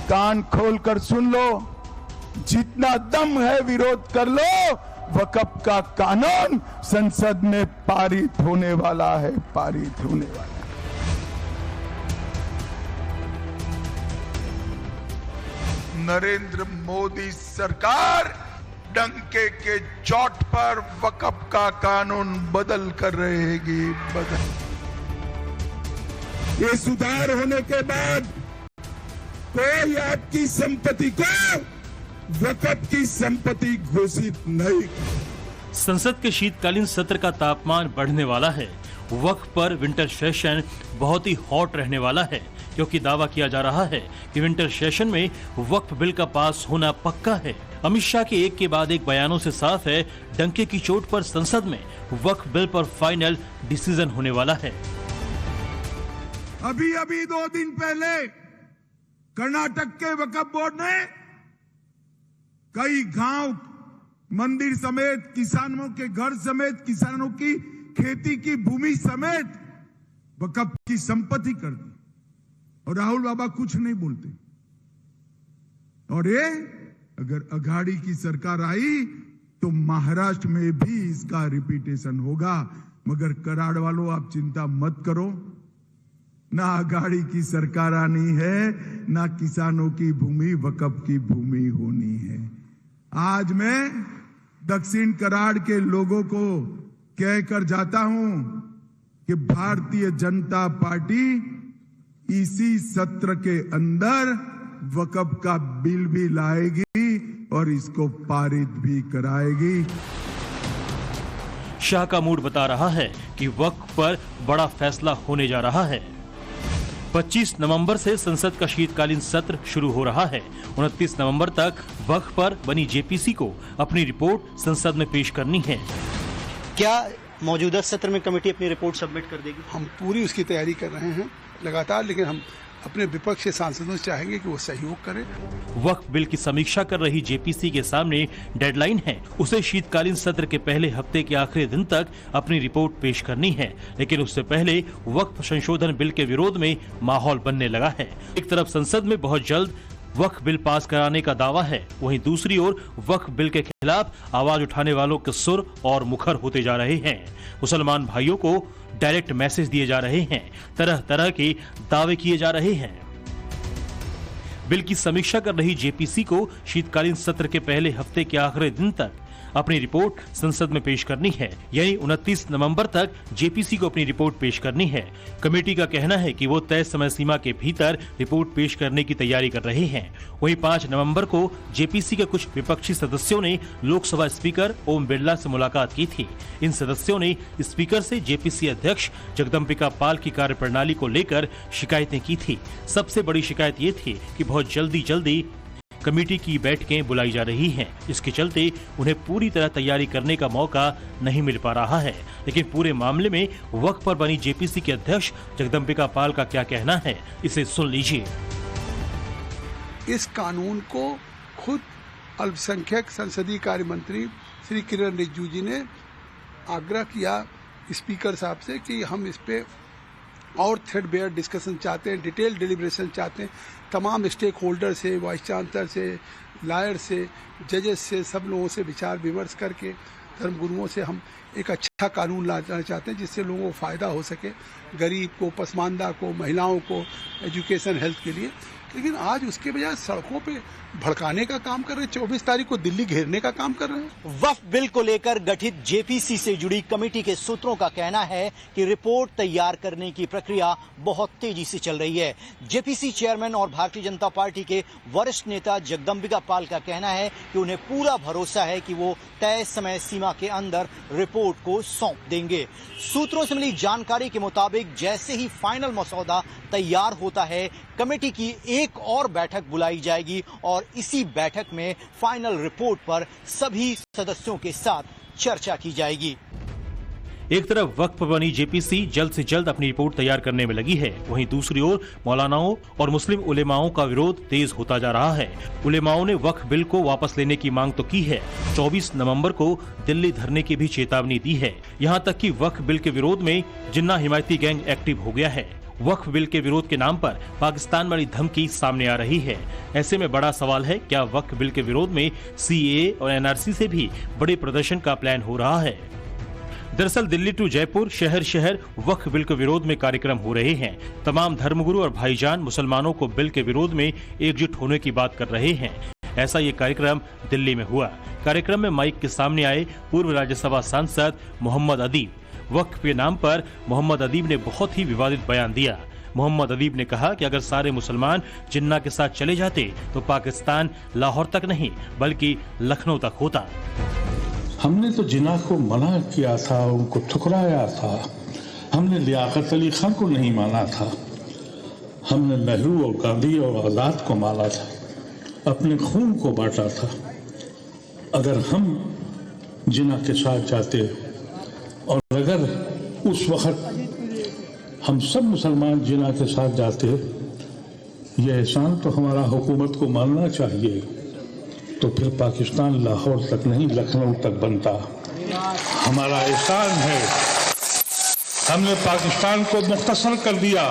कान खोलकर सुन लो, जितना दम है विरोध कर लो। वक्फ का कानून संसद में पारित होने वाला है, पारित होने वाला है। नरेंद्र मोदी सरकार डंके के चोट पर वक्फ का कानून बदल कर रहेगी, बदल। ये सुधार होने के बाद कोई आपकी संपत्ति को वक्फ की संपत्ति घोषित नहीं। संसद के शीतकालीन सत्र का तापमान बढ़ने वाला है। वक्फ पर विंटर सेशन बहुत ही हॉट रहने वाला है, क्योंकि दावा किया जा रहा है कि विंटर सेशन में वक्फ बिल का पास होना पक्का है। अमित शाह के एक के बाद एक बयानों से साफ है, डंके की चोट पर संसद में वक्फ बिल पर फाइनल डिसीजन होने वाला है। अभी 2 दिन पहले कर्नाटक के वक्फ बोर्ड ने कई गांव, मंदिर समेत, किसानों के घर समेत, किसानों की खेती की भूमि समेत वक्फ की संपत्ति कर दी, और राहुल बाबा कुछ नहीं बोलते। और ये अगर अघाड़ी की सरकार आई तो महाराष्ट्र में भी इसका रिपीटेशन होगा। मगर कराड़ वालों, आप चिंता मत करो, ना अघाड़ी की सरकार आनी है, ना किसानों की भूमि वक्फ की भूमि होनी है। आज मैं दक्षिण कराड़ के लोगों को कहकर जाता हूं कि भारतीय जनता पार्टी इसी सत्र के अंदर वक्फ का बिल भी लाएगी और इसको पारित भी कराएगी। शाह का मूड बता रहा है कि वक्फ पर बड़ा फैसला होने जा रहा है। 25 नवंबर से संसद का शीतकालीन सत्र शुरू हो रहा है। 29 नवंबर तक वक्फ पर बनी जेपीसी को अपनी रिपोर्ट संसद में पेश करनी है। क्या मौजूदा सत्र में कमेटी अपनी रिपोर्ट सबमिट कर देगी? हम पूरी उसकी तैयारी कर रहे हैं लगातार, लेकिन हम अपने विपक्ष के सांसदों से चाहेंगे कि वो सहयोग करें। वक्फ बिल की समीक्षा कर रही जेपीसी के सामने डेडलाइन है, उसे शीतकालीन सत्र के पहले हफ्ते के आखिरी दिन तक अपनी रिपोर्ट पेश करनी है। लेकिन उससे पहले वक्फ संशोधन बिल के विरोध में माहौल बनने लगा है। एक तरफ संसद में बहुत जल्द वक्फ बिल पास कराने का दावा है, वहीं दूसरी ओर वक्फ बिल के खिलाफ आवाज उठाने वालों के सुर और मुखर होते जा रहे हैं। मुसलमान भाइयों को डायरेक्ट मैसेज दिए जा रहे हैं, तरह तरह के दावे किए जा रहे हैं। बिल की समीक्षा कर रही जेपीसी को शीतकालीन सत्र के पहले हफ्ते के आखिरी दिन तक अपनी रिपोर्ट संसद में पेश करनी है, यानी 29 नवंबर तक जेपीसी को अपनी रिपोर्ट पेश करनी है। कमेटी का कहना है कि वो तय समय सीमा के भीतर रिपोर्ट पेश करने की तैयारी कर रहे हैं। वहीं 5 नवंबर को जेपीसी के कुछ विपक्षी सदस्यों ने लोकसभा स्पीकर ओम बिरला से मुलाकात की थी। इन सदस्यों ने स्पीकर से जेपीसी अध्यक्ष जगदम्बिका पाल की कार्यप्रणाली को लेकर शिकायतें की थी। सबसे बड़ी शिकायत ये थी कि बहुत जल्दी कमेटी की बैठकें बुलाई जा रही हैं। इसके चलते उन्हें पूरी तरह तैयारी करने का मौका नहीं मिल पा रहा है। लेकिन पूरे मामले में वक्फ पर बनी जेपीसी के अध्यक्ष जगदम्बिका पाल का क्या कहना है, इसे सुन लीजिए। इस कानून को खुद अल्पसंख्यक संसदीय कार्य मंत्री श्री किरण रिजिजू जी ने आग्रह किया स्पीकर साहब से कि हम इस पे और थ्रेडबेयर डिस्कशन चाहते हैं, डिटेल डिलिब्रेशन चाहते हैं। तमाम स्टेक होल्डर से, वाइस चांसलर से, लॉयर से, जजेस से, सब लोगों से विचार विमर्श करके, धर्मगुरुओं से हम एक अच्छा कानून लाना चाहते हैं जिससे लोगों को फ़ायदा हो सके, गरीब को, पसमानदा को, महिलाओं को, एजुकेशन, हेल्थ के लिए। लेकिन आज उसके बजाय सड़कों पे भड़काने का काम कर रहे हैं, 24 तारीख को दिल्ली घेरने का काम कर रहे हैं। वक्फ बिल को लेकर गठित जेपीसी से जुड़ी कमेटी के सूत्रों का कहना है कि रिपोर्ट तैयार करने की प्रक्रिया बहुत तेजी से चल रही है। जेपीसी चेयरमैन और भारतीय जनता पार्टी के वरिष्ठ नेता जगदम्बिका पाल का कहना है कि उन्हें पूरा भरोसा है कि वो तय समय सीमा के अंदर रिपोर्ट को सौंप देंगे। सूत्रों से मिली जानकारी के मुताबिक जैसे ही फाइनल मसौदा तैयार होता है, कमेटी की एक और बैठक बुलाई जाएगी और इसी बैठक में फाइनल रिपोर्ट पर सभी सदस्यों के साथ चर्चा की जाएगी। एक तरफ वक्फ पर बनी जेपीसी जल्द से जल्द अपनी रिपोर्ट तैयार करने में लगी है, वहीं दूसरी ओर मौलानाओं और मुस्लिम उलेमाओं का विरोध तेज होता जा रहा है। उलेमाओं ने वक्फ बिल को वापस लेने की मांग तो की है, 24 नवंबर को दिल्ली धरने की भी चेतावनी दी है। यहां तक कि वक्फ बिल के विरोध में जिन्ना हिमायती गैंग एक्टिव हो गया है। वक्फ बिल के विरोध के नाम पर पाकिस्तान वाली धमकी सामने आ रही है। ऐसे में बड़ा सवाल है, क्या वक्फ बिल के विरोध में सीएए और एनआरसी से भी बड़े प्रदर्शन का प्लान हो रहा है? दरअसल दिल्ली टू जयपुर शहर शहर वक्फ बिल के विरोध में कार्यक्रम हो रहे हैं। तमाम धर्मगुरु और भाईजान मुसलमानों को बिल के विरोध में एकजुट होने की बात कर रहे हैं। ऐसा ये कार्यक्रम दिल्ली में हुआ। कार्यक्रम में माइक के सामने आए पूर्व राज्यसभा सांसद मोहम्मद अदीब। वक्फ के नाम पर मोहम्मद अदीब ने बहुत ही विवादित बयान दिया। मोहम्मद अदीब ने कहा कि अगर सारे मुसलमान जिन्ना के साथ चले जाते तो पाकिस्तान लाहौर तक नहीं बल्कि लखनऊ तक होता। हमने तो जिन्ना को मना किया था, उनको ठुकराया था। हमने लियाकत अली खान को नहीं माना था। हमने नेहरू और गांधी और आजाद को माना था, अपने खून को बांटा था। अगर हम जिन्ना के साथ जाते और अगर उस वक्त हम सब मुसलमान जिन्ना के साथ जाते, यह एहसान तो हमारा हुकूमत को मानना चाहिए, तो फिर पाकिस्तान लाहौर तक नहीं लखनऊ तक बनता। हमारा एहसान है, हमने पाकिस्तान को मुख्तसर कर दिया।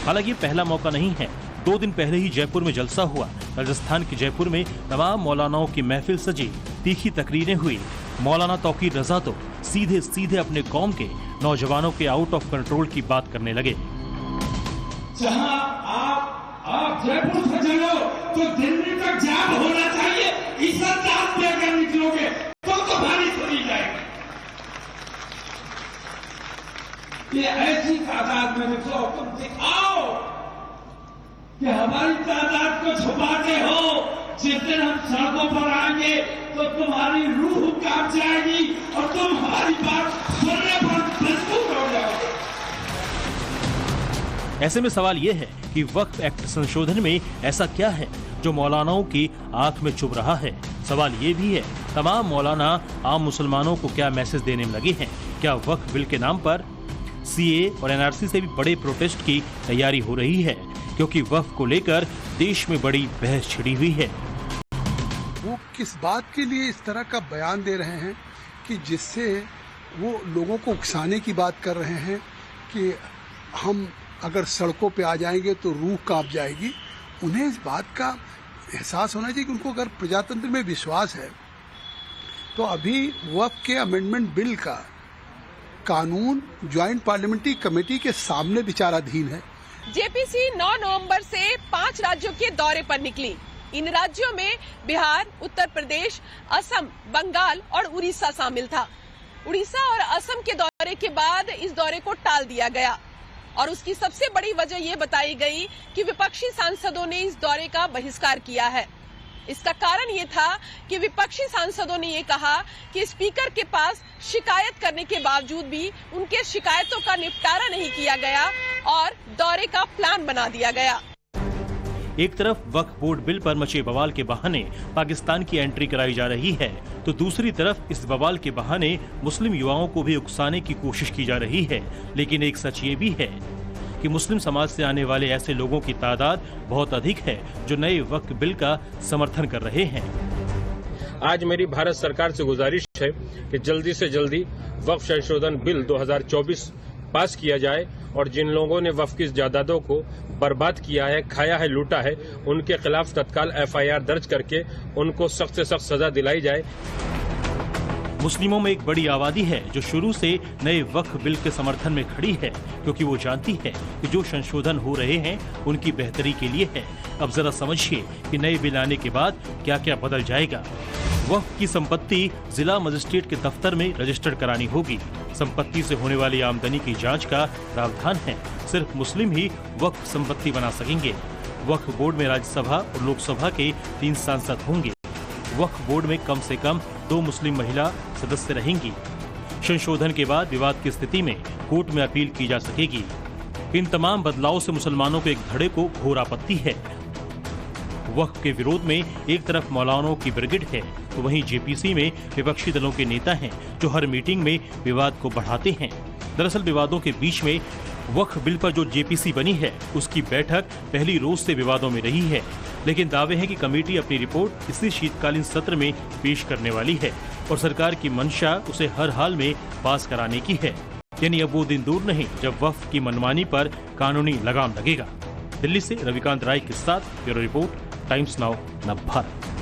हालांकि पहला मौका नहीं है। 2 दिन पहले ही जयपुर में जलसा हुआ। राजस्थान के जयपुर में तमाम मौलानाओं की महफिल सजी, तीखी तकरीरें हुई। मौलाना तौकीर रजा तो सीधे सीधे अपने कौम के नौजवानों के आउट ऑफ कंट्रोल की बात करने लगे। जहां आप जयपुर से चलो तो दिल्ली तक जाम होना चाहिए। इज्जत जात पे अगर निकलोगे तो भारी सुनी जाएगी। ये ऐसी तादाद में निकलो, तुम दिखाओ कि हमारी तादाद को छुपाते हो। जिस दिन हम सड़कों पर आएंगे तो तुम्हारी रूह कांप जाएगी और तुम हमारी बात सुनने पर मजबूर हो जाओगे। ऐसे में सवाल ये है कि वक्फ एक्ट संशोधन में ऐसा क्या है जो मौलानाओं की आंख में चुभ रहा है? सवाल ये भी है, तमाम मौलाना आम मुसलमानों को क्या मैसेज देने में लगे हैं? क्या वक्फ बिल के नाम पर सीए और एनआरसी से भी बड़े प्रोटेस्ट की तैयारी हो रही है? क्योंकि वक्फ को लेकर देश में बड़ी बहस छिड़ी हुई है। वो किस बात के लिए इस तरह का बयान दे रहे हैं कि जिससे वो लोगों को उकसाने की बात कर रहे हैं कि हम अगर सड़कों पे आ जाएंगे तो रूह कांप जाएगी। उन्हें इस बात का एहसास होना चाहिए कि उनको अगर प्रजातंत्र में विश्वास है तो अभी वक्फ के अमेंडमेंट बिल का कानून ज्वाइंट पार्लियामेंट्री कमेटी के सामने विचाराधीन है। जेपीसी 9 नवंबर से 5 राज्यों के दौरे पर निकली। इन राज्यों में बिहार, उत्तर प्रदेश, असम, बंगाल और उड़ीसा शामिल था। उड़ीसा और असम के दौरे के बाद इस दौरे को टाल दिया गया और उसकी सबसे बड़ी वजह ये बताई गई कि विपक्षी सांसदों ने इस दौरे का बहिष्कार किया है। इसका कारण ये था कि विपक्षी सांसदों ने ये कहा कि स्पीकर के पास शिकायत करने के बावजूद भी उनके शिकायतों का निपटारा नहीं किया गया और दौरे का प्लान बना दिया गया। एक तरफ वक्फ बोर्ड बिल पर मचे बवाल के बहाने पाकिस्तान की एंट्री कराई जा रही है, तो दूसरी तरफ इस बवाल के बहाने मुस्लिम युवाओं को भी उकसाने की कोशिश की जा रही है। लेकिन एक सच ये भी है कि मुस्लिम समाज से आने वाले ऐसे लोगों की तादाद बहुत अधिक है जो नए वक्फ बिल का समर्थन कर रहे हैं। आज मेरी भारत सरकार से गुजारिश है कि जल्दी से जल्दी वक्फ संशोधन बिल 2024 पास किया जाए और जिन लोगों ने वक्फ की जायदादों को बर्बाद किया है, खाया है, लूटा है, उनके खिलाफ तत्काल एफआईआर दर्ज करके उनको सख्त से सख्त सजा दिलाई जाए। मुस्लिमों में एक बड़ी आबादी है जो शुरू से नए वक्फ बिल के समर्थन में खड़ी है, क्योंकि वो जानती है कि जो संशोधन हो रहे हैं उनकी बेहतरी के लिए है। अब जरा समझिए कि नए बिल आने के बाद क्या क्या बदल जाएगा। वक्फ की संपत्ति जिला मजिस्ट्रेट के दफ्तर में रजिस्टर्ड करानी होगी। संपत्ति से होने वाली आमदनी की जांच का प्रावधान है। सिर्फ मुस्लिम ही वक्फ संपत्ति बना सकेंगे। वक्फ बोर्ड में राज्यसभा और लोकसभा के 3 सांसद होंगे। वक्फ बोर्ड में कम से कम 2 मुस्लिम महिला सदस्य रहेंगी। संशोधन के बाद विवाद की स्थिति में कोर्ट में अपील की जा सकेगी। इन तमाम बदलावों से मुसलमानों के एक धड़े को घोर आपत्ति है। वक्फ के विरोध में एक तरफ मौलानाओं की ब्रिगेड है तो वहीं जेपीसी में विपक्षी दलों के नेता हैं जो हर मीटिंग में विवाद को बढ़ाते हैं। दरअसल विवादों के बीच में वक्फ बिल पर जो जेपीसी बनी है उसकी बैठक पहली रोज से विवादों में रही है, लेकिन दावे हैं कि कमेटी अपनी रिपोर्ट इसी शीतकालीन सत्र में पेश करने वाली है और सरकार की मंशा उसे हर हाल में पास कराने की है। यानी अब वो दिन दूर नहीं जब वक्फ की मनमानी पर कानूनी लगाम लगेगा। दिल्ली से रविकांत राय के साथ ब्यूरो रिपोर्ट, टाइम्स नाउ नव भारत।